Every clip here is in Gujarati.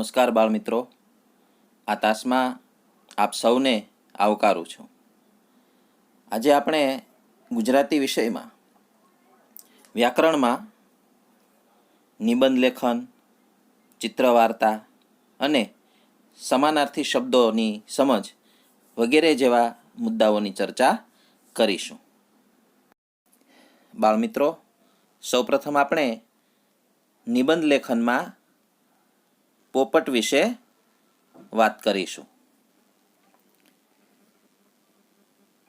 નમસ્કાર બાળ મિત્રો, આ તાસમાં આપ સૌને આવકારું છું. આજે આપણે ગુજરાતી વિષયમાં વ્યાકરણમાં નિબંધ લેખન, ચિત્ર વાર્તા અને સમાનાર્થી શબ્દોની સમજ વગેરે જેવા મુદ્દાઓની ચર્ચા કરીશું. બાળ મિત્રો, સૌપ્રથમ આપણે નિબંધ લેખનમાં પોપટ વિશે વાત કરીશું.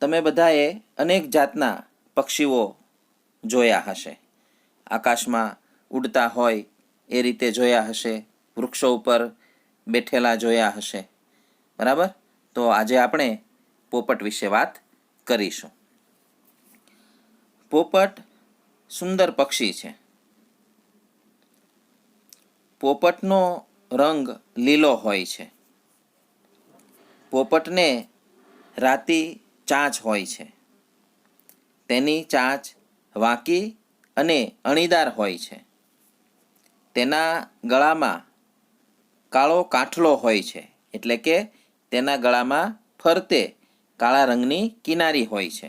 તમે બધાએ અનેક જાતના પક્ષીઓ જોયા હશે. આકાશમાં ઉડતા હોય એ રીતે જોયા હશે, વૃક્ષો ઉપર બેઠેલા જોયા હશે, બરાબર? તો આજે આપણે પોપટ વિશે વાત કરીશું. પોપટ સુંદર પક્ષી છે. પોપટનો રંગ લીલો હોય છે. પોપટને રાતી ચાંચ હોય છે. તેની ચાંચ વાંકી અને અણીદાર હોય છે. તેના ગળામાં કાળો કાંઠલો હોય છે, એટલે કે તેના ગળામાં ફરતે કાળા રંગની કિનારી હોય છે,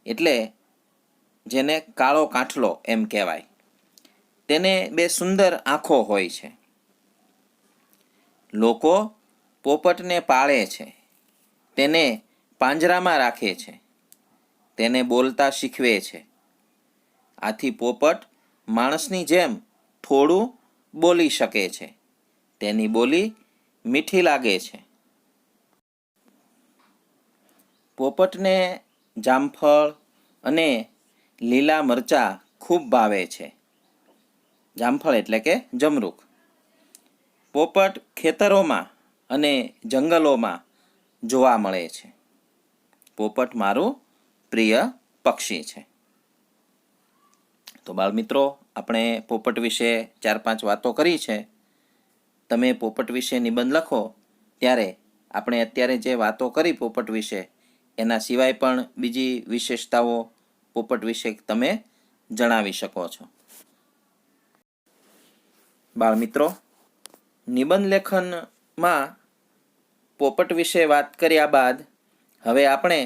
એટલે જેને કાળો કાંઠલો એમ કહેવાય. તેને બે સુંદર આંખો હોય છે. લોકો પોપટને પાળે છે. તેને પાંજરામાં રાખે છે. તેને બોલતા શીખવે છે. આથી પોપટ માણસની જેમ થોડું બોલી શકે છે. તેની બોલી મીઠી લાગે છે. પોપટને જામફળ અને લીલા મરચાં ખૂબ ભાવે છે. જામફળ એટલે કે જમરૂખ. પોપટ ખેતરોમાં અને જંગલોમાં જોવા મળે છે. પોપટ મારું પ્રિય પક્ષી છે. તો બાળ મિત્રો, આપણે પોપટ વિશે 4-5 વાતો કરી છે. તમે પોપટ વિશે નિબંધ લખો ત્યારે આપણે અત્યારે જે વાતો કરી પોપટ વિશે, એના સિવાય પણ બીજી વિશેષતાઓ પોપટ વિશે તમે જણાવી શકો છો. બાળ મિત્રો, નિબંધ લેખનમાં પોપટ વિશે વાત કર્યા બાદ હવે આપણે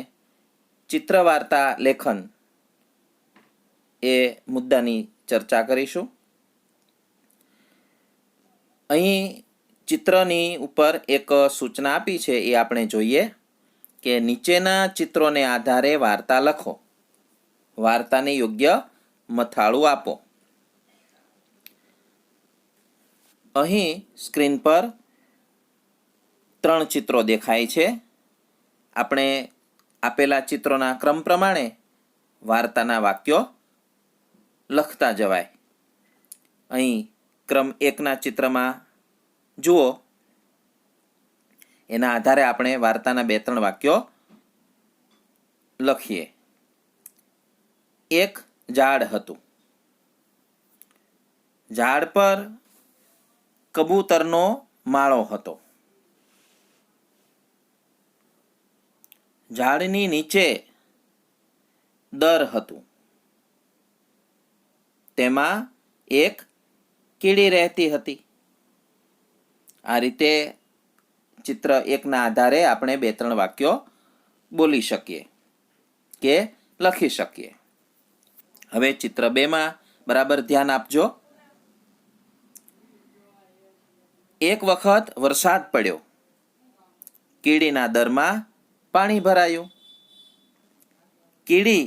ચિત્ર વાર્તા લેખન એ મુદ્દાની ચર્ચા કરીશું. અહીં ચિત્રની ઉપર એક સૂચના આપી છે, એ આપણે જોઈએ કે નીચેના ચિત્રોને આધારે વાર્તા લખો. વાર્તાને યોગ્ય મથાળું આપો. અહીં સ્ક્રીન પર 3 ચિત્રો દેખાય છે. આપણે આપેલા ચિત્રોના ક્રમ પ્રમાણે વાર્તાના વાક્યો લખતા જવાય. અહીં ક્રમ 1ના ચિત્રમાં જુઓ, એના આધારે આપણે વાર્તાના 2-3 વાક્યો લખીએ. એક ઝાડ હતું. ઝાડ પર કબૂતરનો માળો હતો. ઝાડની નીચે દર હતું. તેમાં એક કીડી રહેતી હતી. આ રીતે ચિત્ર 1ના આધારે આપણે 2-3 વાક્યો બોલી શકીએ કે લખી શકીએ. હવે ચિત્ર 2માં બરાબર ધ્યાન આપજો. એક વખત વરસાદ પડ્યો. કીડીના દરમાં પાણી ભરાયું. કીડી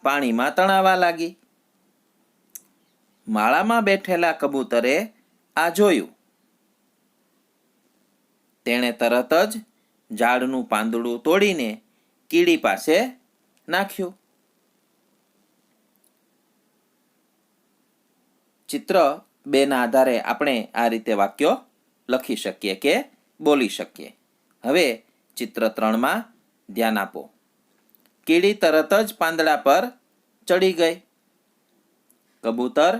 પાણીમાં તણાવા લાગી. માળામાં બેઠેલા કબૂતરે આ જોયું. તેણે તરત જ ઝાડનું પાંદડું તોડીને કીડી પાસે નાખ્યું. ચિત્ર 2ના આધારે આપણે આ રીતે વાક્યો લખી શકીએ કે બોલી શકીએ. હવે ચિત્ર 3માં ધ્યાન આપો. કીડી તરત જ પાંદડા પર ચડી ગઈ. કબૂતર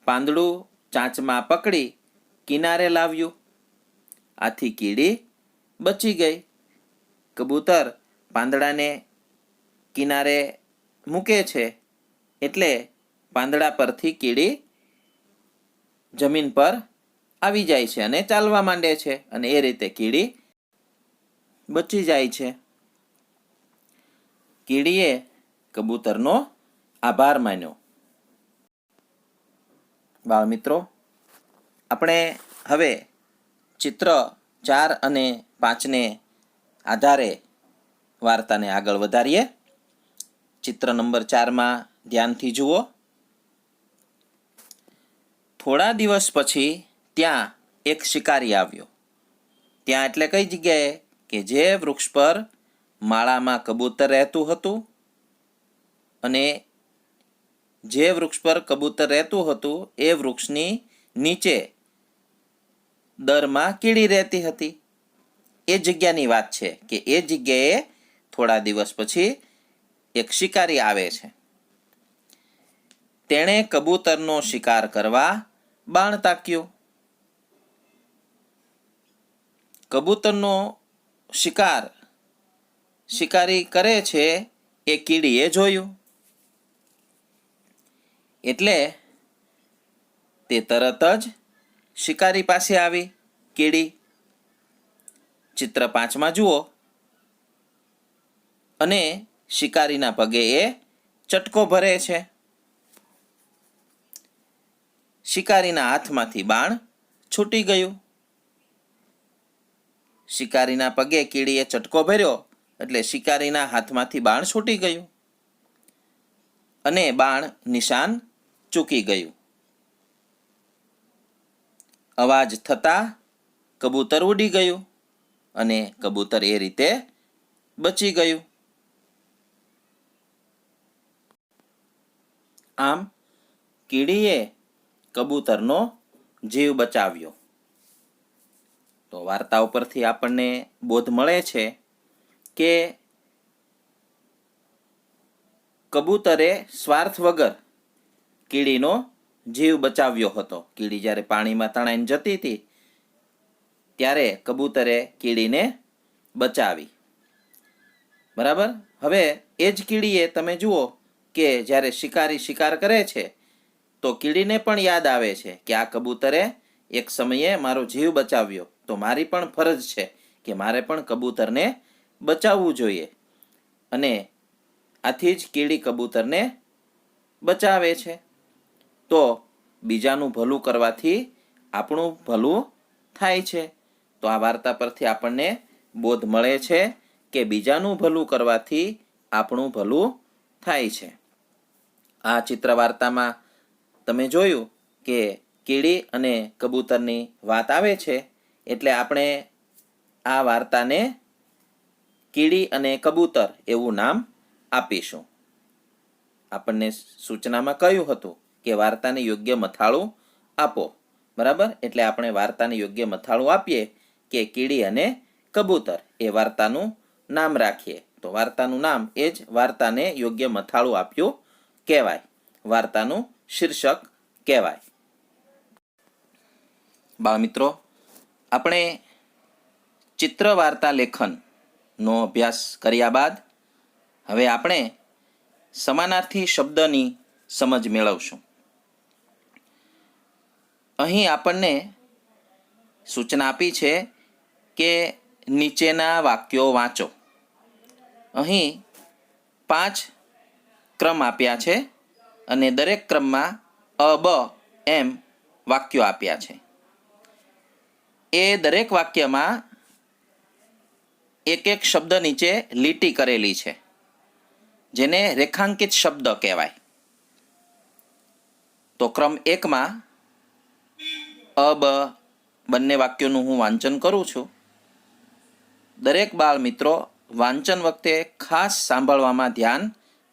પાંદડું ચાંચમાં પકડી કિનારે લાવ્યું. આથી કીડી બચી ગઈ. કબૂતર પાંદડાને કિનારે મૂકે છે, એટલે પાંદડા પરથી કીડી જમીન પર આવી જાય છે અને ચાલવા માંડે છે અને એ રીતે કીડી બચી જાય છે. કીડીએ કબૂતરનો આભાર માન્યો. બાળ મિત્રો, આપણે હવે ચિત્ર 4 અને 5ને આધારે વાર્તાને આગળ વધારીએ. ચિત્ર નંબર 4માં ધ્યાનથી જુઓ. થોડા દિવસ પછી ત્યાં એક શિકારી આવ્યો. ત્યાં એટલે કઈ જગ્યાએ? કે જે વૃક્ષ પર માળામાં કબૂતર રહેતું હતું અને જે વૃક્ષ પર કબૂતર રહેતું હતું એ વૃક્ષની નીચે દરમાં કીડી રહેતી હતી. એ જગ્યાની વાત છે કે એ જગ્યાએ થોડા દિવસ પછી એક શિકારી આવે છે. તેણે કબૂતરનો શિકાર કરવા બાણ તાક્યું. કબૂતરનો શિકાર શિકારી કરે છે એ કીડીએ જોયું. એટલે તે તરત જ શિકારી પાસે આવી કીડી. ચિત્ર 5માં જુઓ. અને શિકારીના પગે એ ચટકો ભરે છે. શિકારીના હાથમાંથી બાણ છૂટી ગયું. શિકારીના પગે કીડીએ ચટકો ભર્યો એટલે શિકારીના હાથમાંથી બાણ છૂટી ગયું અને બાણ નિશાન ચૂકી ગયું. અવાજ થતાં કબૂતર ઉડી ગયું અને કબૂતર એ રીતે બચી ગયું. આમ કીડીએ કબૂતરનો જીવ બચાવ્યો. તો વાર્તા ઉપરથી આપણને બોધ મળે છે કે કબૂતરે સ્વાર્થ વગર કીડીનો જીવ બચાવ્યો હતો. કીડી જ્યારે પાણીમાં તણાઈને જતી હતી ત્યારે કબૂતરે કીડીને બચાવી. બરાબર. હવે એ જ કીડીએ તમે જુઓ કે જ્યારે શિકારી શિકાર કરે છે તો કીડીને પણ યાદ આવે છે કે આ કબૂતરે એક સમયે મારો જીવ બચાવ્યો, તો મારી પણ ફરજ છે કે મારે પણ કબૂતરને બચાવવું જોઈએ. અને આથી જ કીડી કબૂતરને બચાવે છે. તો બીજાનું ભલું કરવાથી આપણું ભલું થાય છે. તો આ વાર્તા પરથી આપણને બોધ મળે છે કે બીજાનું ભલું કરવાથી આપણું ભલું થાય છે. આ ચિત્ર વાર્તામાં તમે જોયું કે કીડી અને કબૂતરની વાત આવે છે એટલે આપણે આ વાર્તાને કીડી અને કબૂતર એવું નામ આપીશું. આપણને સૂચનામાં કહ્યું હતું કે વાર્તાને યોગ્ય મથાળું આપો. બરાબર. એટલે આપણે વાર્તાને યોગ્ય મથાળું આપીએ કે કીડી અને કબૂતર એ વાર્તાનું નામ રાખીએ. તો વાર્તાનું નામ એ જ વાર્તાને યોગ્ય મથાળું આપ્યું કહેવાય. વાર્તાનું શીર્ષક કહેવાય. બાળમિત્રો, આપણે ચિત્ર વાર્તા લેખનનો અભ્યાસ કર્યા બાદ હવે આપણે સમાનાર્થી શબ્દની સમજ મેળવશું. અહીં આપણને સૂચના આપી છે કે નીચેના વાક્યો વાંચો. અહીં 5 ક્રમ આપ્યા છે અને દરેક ક્રમમાં અ, બ એમ વાક્યો આપ્યા છે. એ દરેક વાક્યમાં એક એક શબ્દ નીચે લીટી કરેલી છે જેને રેખાંકિત શબ્દ કહેવાય. તો ક્રમ 1માં અ, બ બંને વાક્યોનું હું વાંચન કરું છું. દરેક બાળ મિત્રો વાંચન વખતે ખાસ સાંભળવામાં ધ્યાન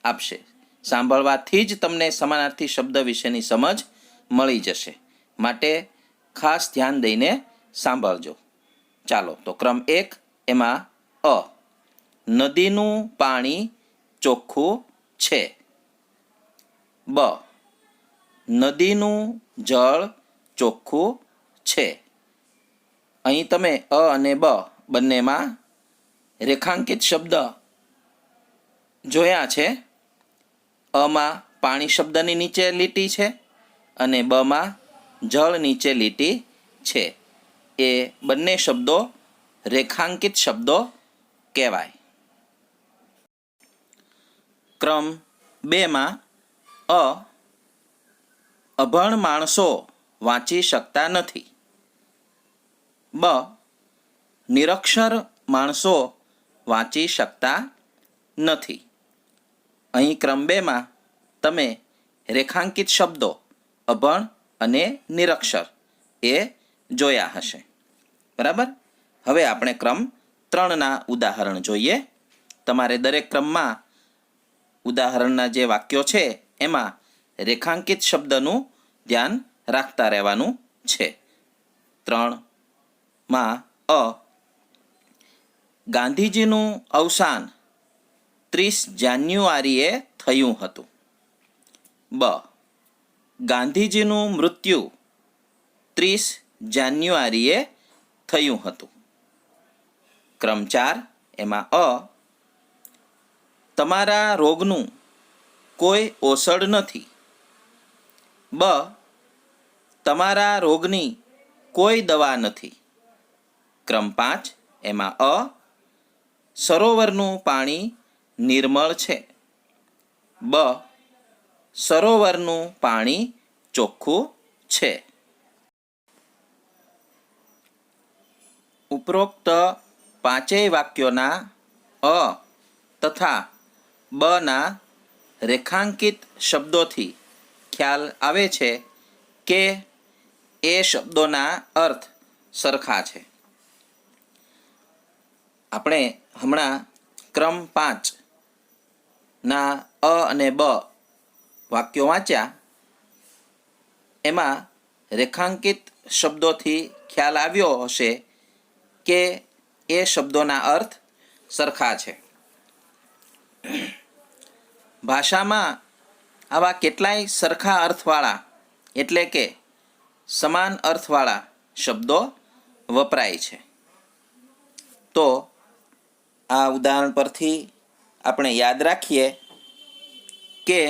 આપશે. સાંભળવાથી જ તમને સમાનાર્થી શબ્દ વિશેની સમજ મળી જશે. માટે ખાસ ધ્યાન દઈને સાંભળજો. ચાલો, તો ક્રમ 1 એમાં અ. નદીનું પાણી ચોખ્ખું છે. બ. નદીનું જળ ચોખ્ખું છે. અહીં તમે અ અને બ બંનેમાં રેખાંકિત શબ્દ જોયા છે. અમાં પાણી શબ્દની નીચે લીટી છે અને બમાં જળ નીચે લીટી છે એ બંને શબ્દો રેખાંકિત શબ્દો કહેવાય. ક્રમ 2માં અભણ માણસો વાંચી શકતા નથી. બ નિરક્ષર માણસો વાંચી શકતા નથી. અહીં ક્રમ 2માં તમે રેખાંકિત શબ્દો અભણ અને નિરક્ષર એ જોયા હશે. બરાબર. હવે આપણે ક્રમ 3ના ઉદાહરણ જોઈએ. તમારે દરેક ક્રમમાં ઉદાહરણના જે વાક્યો છે એમાં રેખાંકિત શબ્દનું ધ્યાન રાખતા રહેવાનું છે. 3માં ગાંધીજીનું અવસાન 30 જાન્યુઆરીએ થયું હતું. બ ગાંધીજીનું મૃત્યુ 30 જાન્યુઆરીએ થયું હતું. ક્રમ 4 એમાં તમારા રોગનું કોઈ ઓસડ નથી. બ તમારા રોગની કોઈ દવા નથી. ક્રમ 5 એમાં સરોવરનું પાણી નિર્મળ છે. બ સરોવરનું પાણી ચોખ્ખું છે. ઉપરોક્ત પાંચેય વાક્યોના તથા બના રેખાંકિત શબ્દોથી ખ્યાલ આવે છે કે એ શબ્દોના અર્થ સરખા છે. આપણે હમણાં ક્રમ 5ના અને બ વાક્યો વાંચ્યા. એમાં રેખાંકિત શબ્દોથી ખ્યાલ આવ્યો હશે કે એ શબ્દોના અર્થ સરખા છે. ભાષામાં આવા કેટલાય સરખા અર્થવાળા એટલે કે સમાન અર્થવાળા શબ્દો વપરાય છે. તો આ ઉદાહરણ પરથી આપણે યાદ રાખીએ કે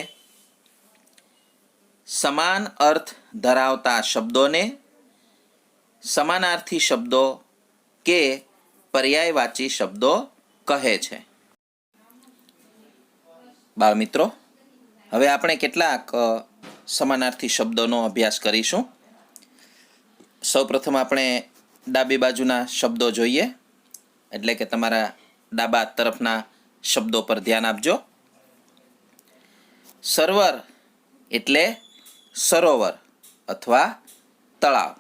સમાન અર્થ ધરાવતા શબ્દોને સમાનાર્થી શબ્દો કે પર્યાયવાચી શબ્દો કહે છે. બાળમિત્રો, હવે આપણે કેટલાક સમાનાર્થી શબ્દોનો અભ્યાસ કરીશું. સૌપ્રથમ આપણે ડાબી બાજુના શબ્દો જોઈએ, એટલે કે તમારા ડાબા તરફના શબ્દો પર ધ્યાન આપજો. સર્વર એટલે સરોવર અથવા તળાવ.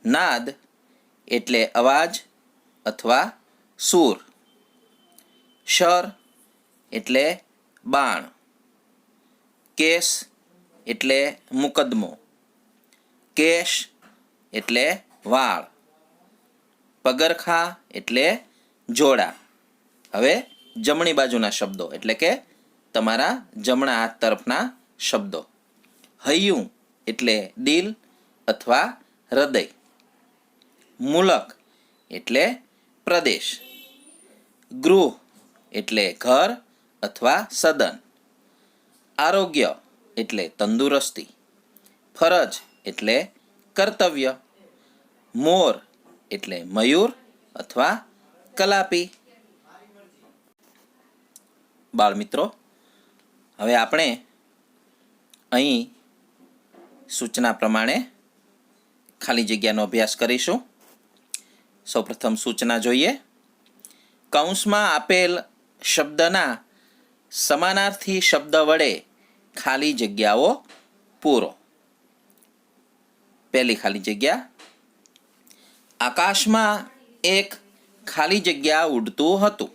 નાદ એટલે અવાજ અથવા સૂર. શર એટલે બાણ. કેસ એટલે મુકદ્દમો. કેશ એટલે વાળ. પગરખા એટલે જોડા. હવે જમણી બાજુના શબ્દો એટલે કે તમારા જમણા હાથ તરફના શબ્દો. હૈયું એટલે દિલ અથવા હૃદય. મુલક એટલે પ્રદેશ. ગૃહ એટલે ઘર અથવા સદન. આરોગ્ય એટલે તંદુરસ્તી. ફરજ એટલે કર્તવ્ય. મોર એટલે મયુર અથવા કલાપી. બાળમિત્રો, હવે આપણે અહીં સૂચના પ્રમાણે ખાલી જગ્યાનો અભ્યાસ કરીશું. સૌપ્રથમ સૂચના જોઈએ. કૌંસમાં આપેલ શબ્દના સમાનાર્થી શબ્દ વડે ખાલી જગ્યાઓ પૂરો. પહેલી ખાલી જગ્યા. આકાશમાં એક ખાલી જગ્યા ઉડતું હતું.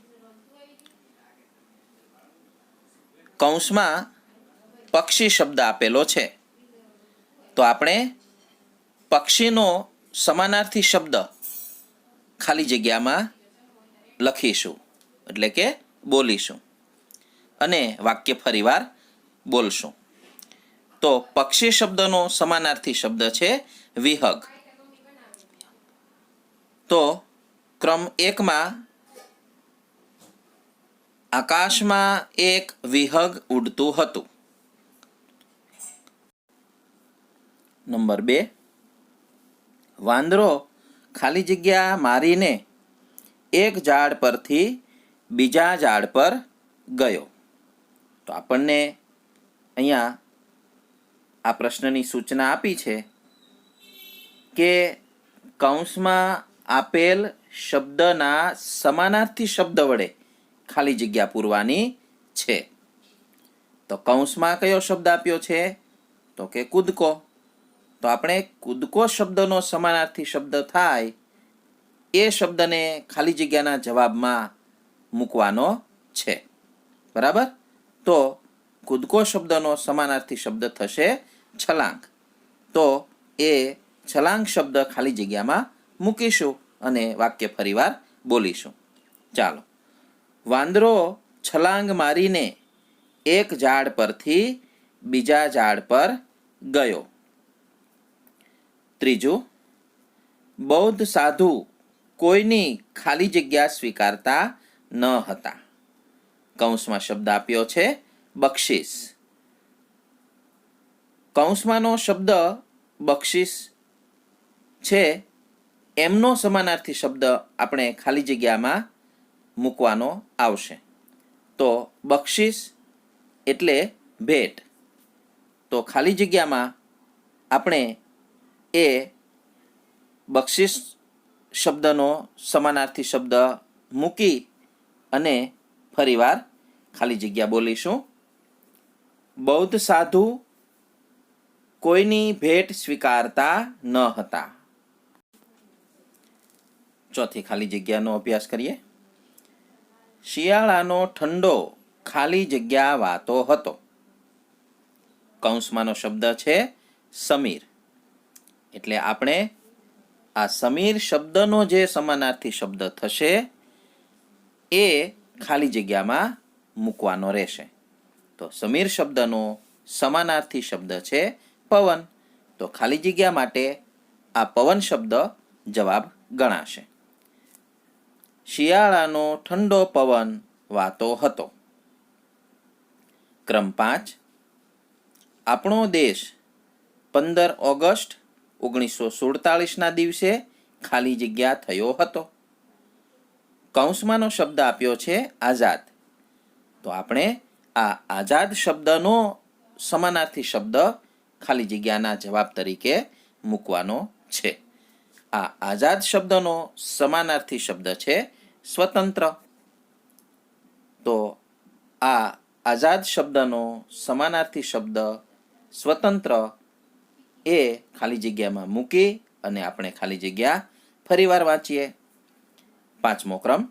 કૌંસમાં પક્ષી શબ્દ આપેલો છે, તો આપણે પક્ષીનો સમાનાર્થી શબ્દ ખાલી જગ્યામાં લખીશું, એટલે કે બોલીશું અને વાક્ય ફરીવાર બોલશું. તો પક્ષી શબ્દનો સમાનાર્થી શબ્દ છે વિહગ. તો ક્રમ 1માં આકાશમાં એક વિહગ ઉડતું હતું. નંબર 2, વાંદરો ખાલી જગ્યા મારીને એક ઝાડ પરથી બીજા ઝાડ પર ગયો. તો આપણને અહીંયા આ પ્રશ્નની સૂચના આપી છે કે કૌંસમાં આપેલ શબ્દના સમાનાર્થી શબ્દ વડે ખાલી જગ્યા પૂરવાની છે. તો કૌંસમાં કયો શબ્દ આપ્યો છે? તો કે કૂદકો. તો આપણે કૂદકો શબ્દનો સમાનાર્થી શબ્દ થાય એ શબ્દને ખાલી જગ્યાના જવાબમાં મૂકવાનો છે. બરાબર? તો કૂદકો શબ્દનો સમાનાર્થી શબ્દ થશે છલાંગ. તો એ છલાંગ શબ્દ ખાલી જગ્યામાં મૂકીશું અને વાક્ય ફરીવાર બોલીશું. ચાલો. વાંદરો છલાંગ મારીને એક ઝાડ પરથી બીજા ઝાડ પર ગયો. ત્રીજું, બૌદ્ધ સાધુ કોઈની ખાલી જગ્યા સ્વીકારતા ન હતા. કૌંસમાં શબ્દ આપ્યો છે બક્ષિસ. કૌંસમાંનો શબ્દ બક્ષિસ છે એમનો સમાનાર્થી શબ્દ આપણે ખાલી જગ્યામાં મૂકવાનો આવશે. તો બક્ષિસ એટલે ભેટ. તો ખાલી જગ્યામાં આપણે એ બક્ષિસ શબ્દનો સમાનાર્થી શબ્દ મૂકી અને ફરીવાર ખાલી જગ્યા બોલીશું. બૌદ્ધ સાધુ કોઈની ભેટ સ્વીકારતા ન હતા. ચોથી ખાલી જગ્યાનો અભ્યાસ કરીએ. શિયાળાનો ઠંડો ખાલી જગ્યા વાતો હતો. કૌંસમાંનો શબ્દ છે સમીર. એટલે આપણે આ સમીર શબ્દનો જે સમાનાર્થી શબ્દ થશે એ ખાલી જગ્યામાં મૂકવાનો રહેશે. તો સમીર શબ્દનો સમાનાર્થી શબ્દ છે પવન. તો ખાલી જગ્યા માટે આ પવન શબ્દ જવાબ ગણાશે. શિયાળાનો ઠંડો પવન વાતો હતો. ક્રમ 5. આપણો દેશ 15 ઓગસ્ટ 1947ના દિવસે ખાલી જગ્યા થયો હતો. કૌંસમાંનો શબ્દ આપ્યો છે આઝાદ. તો આપણે આ આઝાદ શબ્દનો સમાનાર્થી શબ્દ ખાલી જગ્યાના જવાબ તરીકે મૂકવાનો છે. આ આઝાદ શબ્દનો સમાનાર્થી શબ્દ છે સ્વતંત્ર. તો આ આઝાદ શબ્દનો સમાનાર્થી શબ્દ સ્વતંત્ર એ ખાલી જગ્યામાં મૂકી અને આપણે ખાલી જગ્યા ફરીવાર વાંચીએ. 5મો ક્રમ.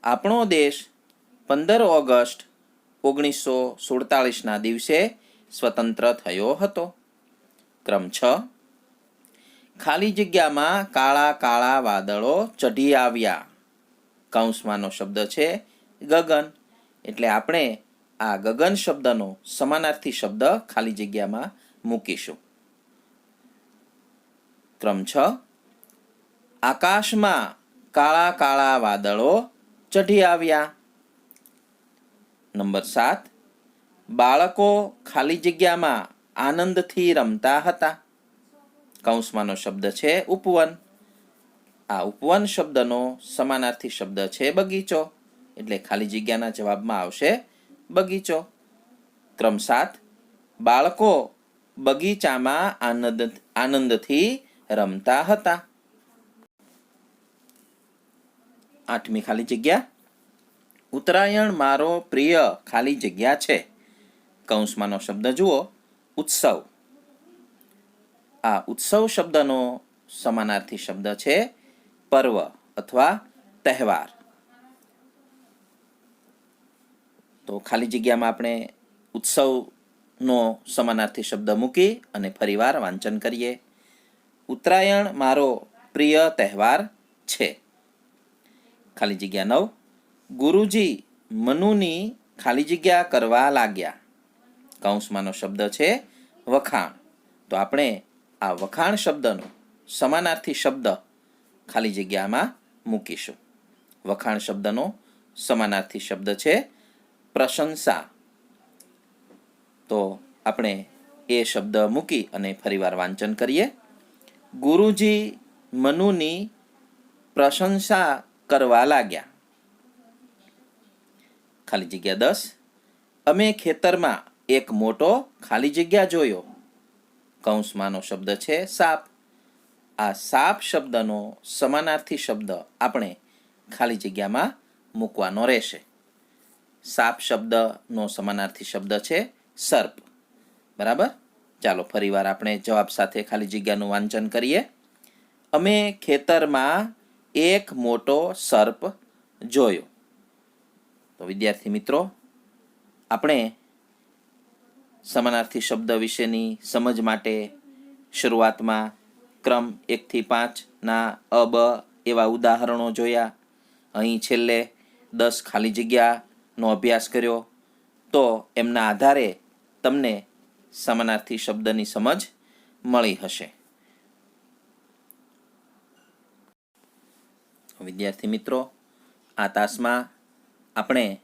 આપણો દેશ 15 ઓગસ્ટ 1947ના દિવસે સ્વતંત્ર થયો હતો. ક્રમ 6. ખાલી જગ્યામાં કાળા કાળા વાદળો ચઢી આવ્યા. કૌંસમાંનો શબ્દ છે ગગન. એટલે આપણે આ ગગન શબ્દનો સમાનાર્થી શબ્દ ખાલી જગ્યામાં મૂકીશું. ક્રમ 6. આકાશમાં કાળા કાળા વાદળો ચઢી આવ્યા. નંબર 7. બાળકો ખાલી જગ્યામાં આનંદથી રમતા હતા. કૌંસમાંનો શબ્દ છે ઉપવન. આ ઉપવન શબ્દનો સમાનાર્થી શબ્દ છે બગીચો. એટલે ખાલી જગ્યાના જવાબમાં આવશે બગીચો. ક્રમ 7. બાળકો બગીચામાં આનંદથી રમતા હતા. 8મી ખાલી જગ્યા. ઉત્તરાયણ મારો પ્રિય ખાલી જગ્યા છે. કૌંસમાંનો શબ્દ જુઓ ઉત્સવ. આ ઉત્સવ શબ્દનો સમાનાર્થી શબ્દ છે પર્વ અથવા તહેવાર. તો ખાલી જગ્યામાં આપણે ઉત્સવનો સમાનાર્થી શબ્દ મૂકી અને ફરીવાર વાંચન કરીએ. ઉત્તરાયણ મારો પ્રિય તહેવાર છે. ખાલી જગ્યા 9. ગુરુજી મનુની ખાલી જગ્યા કરવા લાગ્યા. કૌંસમાંનો શબ્દ છે વખાણ. તો આપણે આ વખાણ શબ્દનો સમાનાર્થી શબ્દ ખાલી જગ્યામાં મૂકીશું. વખાણ શબ્દનો સમાનાર્થી શબ્દ છે પ્રશંસા. તો આપણે એ શબ્દ મૂકી અને ફરીવાર વાંચન કરીએ. ગુરુજી મનુની પ્રશંસા કરવા લાગ્યા. ખાલી જગ્યા 10. અમે ખેતરમાં એક મોટો ખાલી જગ્યા જોયો. કૌંસમાંનો શબ્દ છે સાપ. આ સાપ શબ્દનો સમાનાર્થી શબ્દ આપણે ખાલી જગ્યામાં મૂકવાનો રહેશે. સાપ શબ્દનો સમાનાર્થી શબ્દ છે સર્પ. બરાબર. ચાલો ફરીવાર આપણે જવાબ સાથે ખાલી જગ્યાનું વાંચન કરીએ. અમે ખેતરમાં એક મોટો સર્પ જોયો. તો વિદ્યાર્થી મિત્રો, આપણે સમાનાર્થી શબ્દ વિશેની સમજ માટે શરૂઆતમાં ક્રમ 1 થી 5ના અબ એવા ઉદાહરણો જોયા. અહીં છેલ્લે 10 ખાલી જગ્યાનો અભ્યાસ કર્યો. તો એમના આધારે તમને સમાનાર્થી શબ્દની સમજ મળી હશે. વિદ્યાર્થી મિત્રો, આ તાસમાં આપણે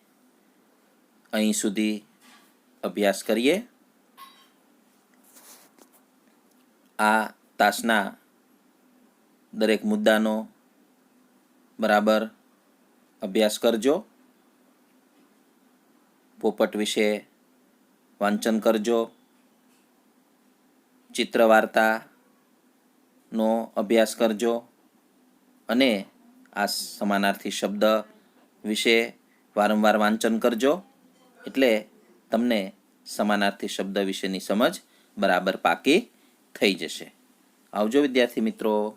અહીં સુધી અભ્યાસ કરીએ. આ તાસના દરેક મુદ્દાનો બરાબર અભ્યાસ કરજો. પોપટ વિશે વાંચન કરજો. ચિત્ર વાર્તાનો અભ્યાસ કરજો અને આ સમાનાર્થી શબ્દ વિશે વારંવાર વાંચન કરજો. એટલે તમને સમાનાર્થી શબ્દ વિશેની સમજ બરાબર પાકી થઈ જશે. આવજો વિદ્યાર્થી મિત્રો.